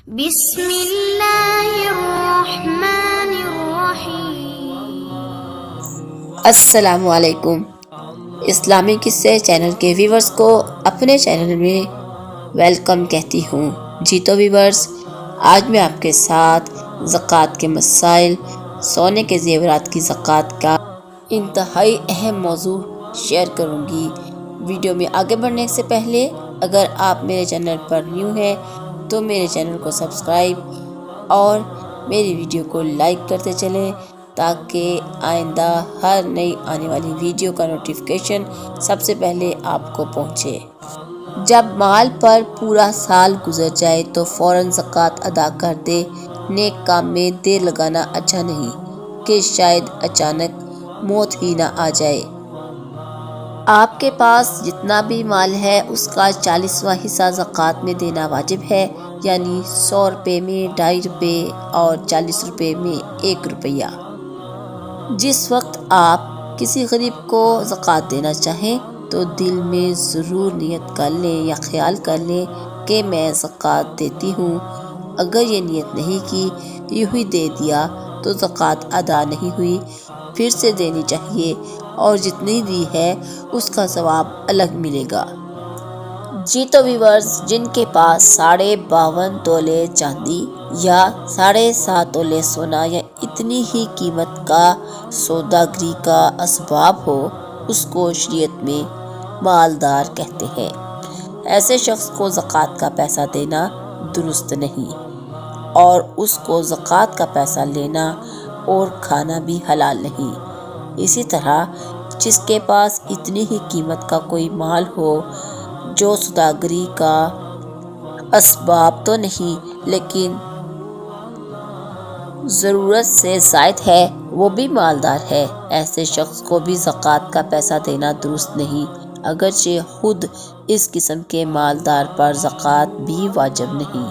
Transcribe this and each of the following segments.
بسم اللہ الرحمن الرحیم۔ السلام علیکم۔ اسلامی قصے چینل کے ویورز کو اپنے چینل میں ویلکم کہتی ہوں۔ جی تو ویورز، آج میں آپ کے ساتھ زکوٰۃ کے مسائل، سونے کے زیورات کی زکوٰۃ کا انتہائی اہم موضوع شیئر کروں گی۔ ویڈیو میں آگے بڑھنے سے پہلے اگر آپ میرے چینل پر نیو ہیں تو میرے چینل کو سبسکرائب اور میری ویڈیو کو لائک کرتے چلیں تاکہ آئندہ ہر نئی آنے والی ویڈیو کا نوٹیفیکیشن سب سے پہلے آپ کو پہنچے۔ جب مال پر پورا سال گزر جائے تو فوراً زکوٰۃ ادا کر دے۔ نیک کام میں دیر لگانا اچھا نہیں کہ شاید اچانک موت ہی نہ آ جائے۔ آپ کے پاس جتنا بھی مال ہے اس کا 40واں حصہ زکوٰۃ میں دینا واجب ہے، یعنی 100 روپے میں 2.5 روپے اور 40 روپے میں 1 روپیہ۔ جس وقت آپ کسی غریب کو زکوٰۃ دینا چاہیں تو دل میں ضرور نیت کر لیں یا خیال کر لیں کہ میں زکوٰۃ دیتی ہوں۔ اگر یہ نیت نہیں کی، یوں ہی دے دیا تو زکوٰۃ ادا نہیں ہوئی، پھر سے دینی چاہیے اور جتنی دی ہے اس کا ثواب الگ ملے گا۔ جی تو ویورز، جن کے پاس 52.5 تولے چاندی یا 7.5 تولے سونا یا اتنی ہی قیمت کا سوداگری کا اسباب ہو، اس کو شریعت میں مالدار کہتے ہیں۔ ایسے شخص کو زکوٰۃ کا پیسہ دینا درست نہیں اور اس کو زکوٰۃ کا پیسہ لینا اور کھانا بھی حلال نہیں۔ اسی طرح جس کے پاس اتنی ہی قیمت کا کوئی مال ہو جو سوداگری کا اسباب تو نہیں لیکن ضرورت سے زائد ہے، وہ بھی مالدار ہے۔ ایسے شخص کو بھی زکوٰۃ کا پیسہ دینا درست نہیں، اگرچہ خود اس قسم کے مالدار پر زکوٰۃ بھی واجب نہیں۔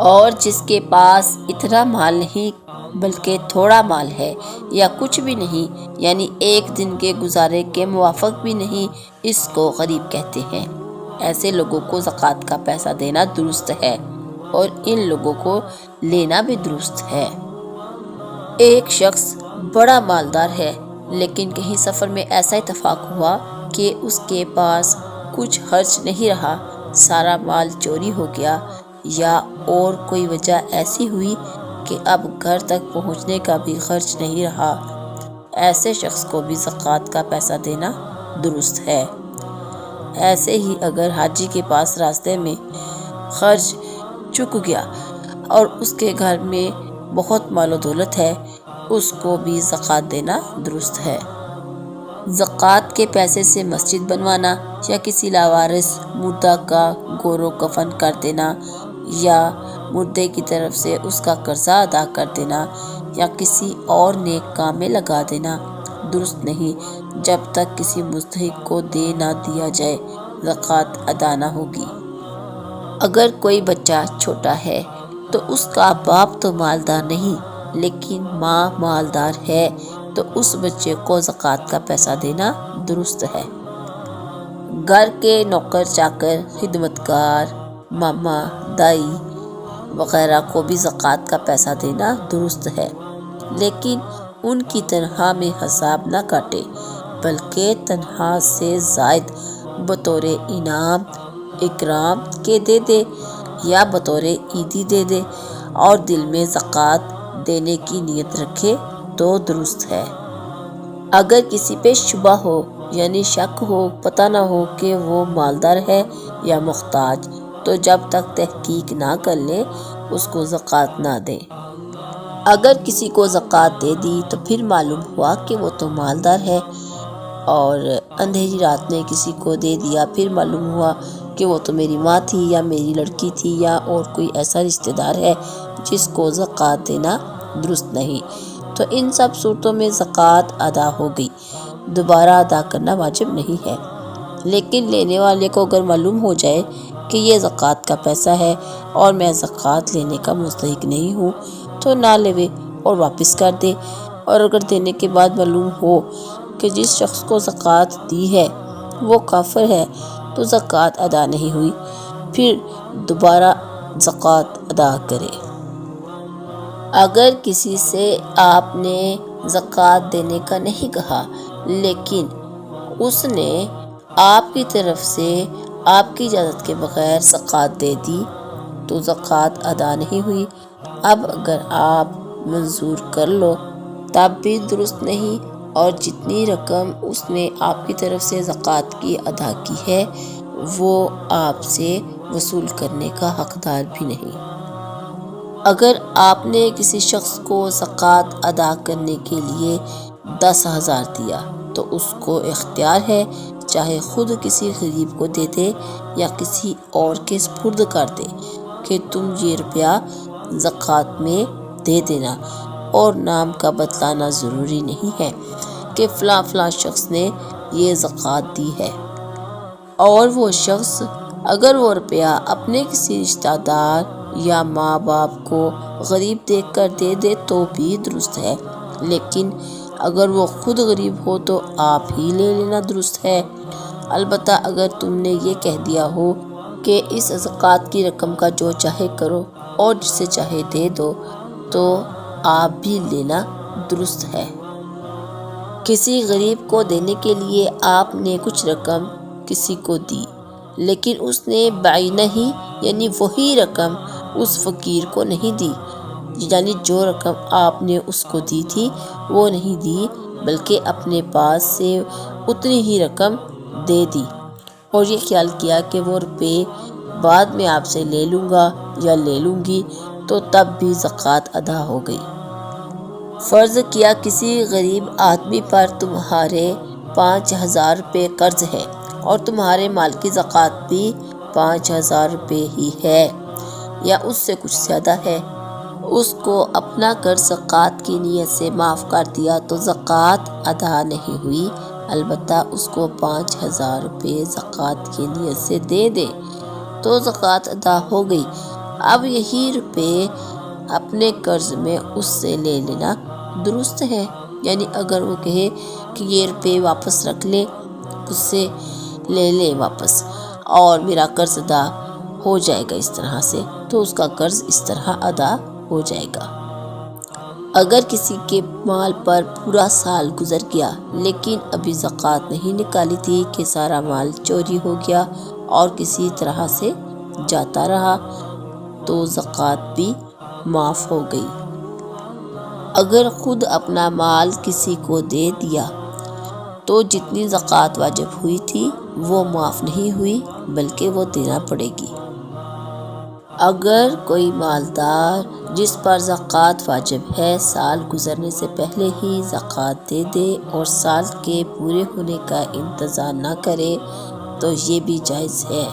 اور جس کے پاس اتنا مال نہیں بلکہ تھوڑا مال ہے یا کچھ بھی نہیں، یعنی ایک دن کے گزارے کے موافق بھی نہیں، اس کو غریب کہتے ہیں۔ ایسے لوگوں کو زکوٰۃ کا پیسہ دینا درست ہے اور ان لوگوں کو لینا بھی درست ہے۔ ایک شخص بڑا مالدار ہے لیکن کہیں سفر میں ایسا اتفاق ہوا کہ اس کے پاس کچھ خرچ نہیں رہا، سارا مال چوری ہو گیا یا اور کوئی وجہ ایسی ہوئی کہ اب گھر تک پہنچنے کا بھی خرچ نہیں رہا، ایسے شخص کو بھی زکوٰۃ کا پیسہ دینا درست ہے۔ ایسے ہی اگر حاجی کے پاس راستے میں خرچ چک گیا اور اس کے گھر میں بہت مال و دولت ہے، اس کو بھی زکوٰۃ دینا درست ہے۔ زکوٰۃ کے پیسے سے مسجد بنوانا یا کسی لاوارث مردہ کا گور و کفن کر دینا یا مردے کی طرف سے اس کا قرضہ ادا کر دینا یا کسی اور نیک کام میں لگا دینا درست نہیں جب تک کسی مستحق کو دے نہ دیا جائے، زکوٰۃ ادا نہ ہوگی۔ اگر کوئی بچہ چھوٹا ہے تو اس کا باپ تو مالدار نہیں لیکن ماں مالدار ہے تو اس بچے کو زکوٰۃ کا پیسہ دینا درست ہے۔ گھر کے نوکر چاکر، خدمتگار، ماما، دائی وغیرہ کو بھی زکوٰۃ کا پیسہ دینا درست ہے، لیکن ان کی تنخواہ میں حساب نہ کاٹے بلکہ تنخواہ سے زائد بطور انعام اکرام کے دے دے یا بطور عیدی دے دے اور دل میں زکوٰۃ دینے کی نیت رکھے تو درست ہے۔ اگر کسی پہ شبہ ہو یعنی شک ہو، پتہ نہ ہو کہ وہ مالدار ہے یا محتاج، تو جب تک تحقیق نہ کر لے اس کو زکوٰۃ نہ دے۔ اگر کسی کو زکوٰۃ دے دی تو پھر معلوم ہوا کہ وہ تو مالدار ہے، اور اندھیری رات میں کسی کو دے دیا، پھر معلوم ہوا کہ وہ تو میری ماں تھی یا میری لڑکی تھی یا اور کوئی ایسا رشتہ دار ہے جس کو زکوٰۃ دینا درست نہیں، تو ان سب صورتوں میں زکوٰۃ ادا ہو گئی، دوبارہ ادا کرنا واجب نہیں ہے۔ لیکن لینے والے کو اگر معلوم ہو جائے کہ یہ زکوٰۃ کا پیسہ ہے اور میں زکوٰۃ لینے کا مستحق نہیں ہوں تو نہ لے اور واپس کر دے، اور اگر دینے کے بعد معلوم ہو کہ جس شخص کو زکوٰۃ دی ہے وہ کافر ہے تو زکوٰۃ ادا نہیں ہوئی، پھر دوبارہ زکوٰۃ ادا کرے۔ اگر کسی سے آپ نے زکوٰۃ دینے کا نہیں کہا لیکن اس نے آپ کی طرف سے آپ کی اجازت کے بغیر زکوٰۃ دے دی تو زکوٰۃ ادا نہیں ہوئی۔ اب اگر آپ منظور کر لو تب بھی درست نہیں، اور جتنی رقم اس نے آپ کی طرف سے زکوٰۃ کی ادا کی ہے وہ آپ سے وصول کرنے کا حقدار بھی نہیں۔ اگر آپ نے کسی شخص کو زکوٰۃ ادا کرنے کے لیے 10,000 دیا تو اس کو اختیار ہے، چاہے خود کسی غریب کو دے دے یا کسی اور کے سپرد کر دے، کہ تم یہ روپیہ زکوٰۃ میں دے دینا، اور نام کا بتلانا ضروری نہیں ہے کہ فلاں فلاں شخص نے یہ زکوٰۃ دی ہے۔ اور وہ شخص اگر وہ روپیہ اپنے کسی رشتہ دار یا ماں باپ کو غریب دیکھ کر دے دے تو بھی درست ہے، لیکن اگر وہ خود غریب ہو تو آپ ہی لے لینا درست ہے۔ البتہ اگر تم نے یہ کہہ دیا ہو کہ اس زکوٰۃ کی رقم کا جو چاہے کرو اور جسے چاہے دے دو تو آپ بھی لینا درست ہے۔ کسی غریب کو دینے کے لیے آپ نے کچھ رقم کسی کو دی لیکن اس نے بعینہ ہی یعنی وہی رقم اس فقیر کو نہیں دی، یعنی جو رقم آپ نے اس کو دی تھی وہ نہیں دی بلکہ اپنے پاس سے اتنی ہی رقم دے دی، اور یہ خیال کیا کہ وہ روپے بعد میں آپ سے لے لوں گا یا لے لوں گی، تو تب بھی زکوٰۃ ادا ہو گئی۔ فرض کیا کسی غریب آدمی پر تمہارے 5,000 روپے قرض ہے اور تمہارے مال کی زکوٰۃ بھی 5,000 روپے ہی ہے یا اس سے کچھ زیادہ ہے۔ اس کو اپنا قرض زکوٰۃ کی نیت سے معاف کر دیا تو زکوٰۃ ادا نہیں ہوئی، البتہ اس کو 5,000 روپے زکوٰۃ کی نیت سے دے دے تو زکوٰۃ ادا ہو گئی۔ اب یہی روپے اپنے قرض میں اس سے لے لینا درست ہے، یعنی اگر وہ کہے کہ یہ روپے واپس رکھ لے، اس سے لے لے واپس اور میرا قرض ادا ہو جائے گا اس طرح سے، تو اس کا قرض اس طرح ادا ہو جائے گا۔ اگر کسی کے مال پر پورا سال گزر گیا لیکن ابھی زکوٰۃ نہیں نکالی تھی کہ سارا مال چوری ہو گیا اور کسی طرح سے جاتا رہا تو زکوٰۃ بھی معاف ہو گئی۔ اگر خود اپنا مال کسی کو دے دیا تو جتنی زکوٰۃ واجب ہوئی تھی وہ معاف نہیں ہوئی بلکہ وہ دینا پڑے گی۔ اگر کوئی مالدار جس پر زکوٰۃ واجب ہے سال گزرنے سے پہلے ہی زکوٰۃ دے دے اور سال کے پورے ہونے کا انتظار نہ کرے تو یہ بھی جائز ہے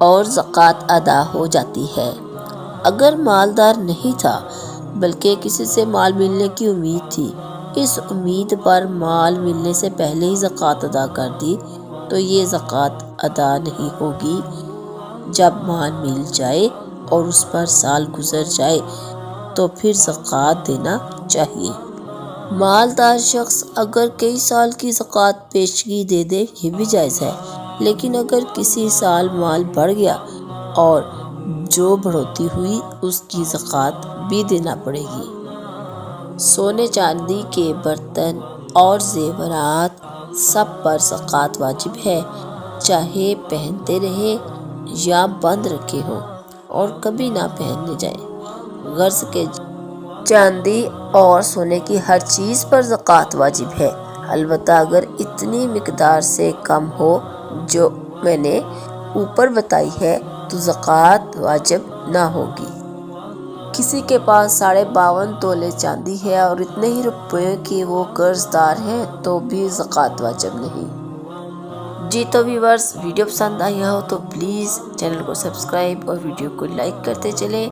اور زکوٰۃ ادا ہو جاتی ہے۔ اگر مالدار نہیں تھا بلکہ کسی سے مال ملنے کی امید تھی، اس امید پر مال ملنے سے پہلے ہی زکوٰۃ ادا کر دی تو یہ زکوٰۃ ادا نہیں ہوگی۔ جب مال مل جائے اور اس پر سال گزر جائے تو پھر زکوٰۃ دینا چاہیے۔ مالدار شخص اگر کئی سال کی زکوٰۃ پیشگی دے دے یہ بھی جائز ہے، لیکن اگر کسی سال مال بڑھ گیا اور جو بڑھوتی ہوئی اس کی زکوٰۃ بھی دینا پڑے گی۔ سونے چاندی کے برتن اور زیورات سب پر زکوٰۃ واجب ہے، چاہے پہنتے رہے یا بند رکھے ہوں اور کبھی نہ پہننے جائیں۔ غرض کہ چاندی اور سونے کی ہر چیز پر زکوٰۃ واجب ہے، البتہ اگر اتنی مقدار سے کم ہو جو میں نے اوپر بتائی ہے تو زکوٰۃ واجب نہ ہوگی۔ کسی کے پاس 52.5 تولے چاندی ہے اور اتنے ہی روپے کی وہ قرض دار ہے تو بھی زکوٰۃ واجب نہیں۔ جی تو ویورز، ویڈیو پسند آیا ہو تو پلیز چینل کو سبسکرائب اور ویڈیو کو لائک کرتے چلیں۔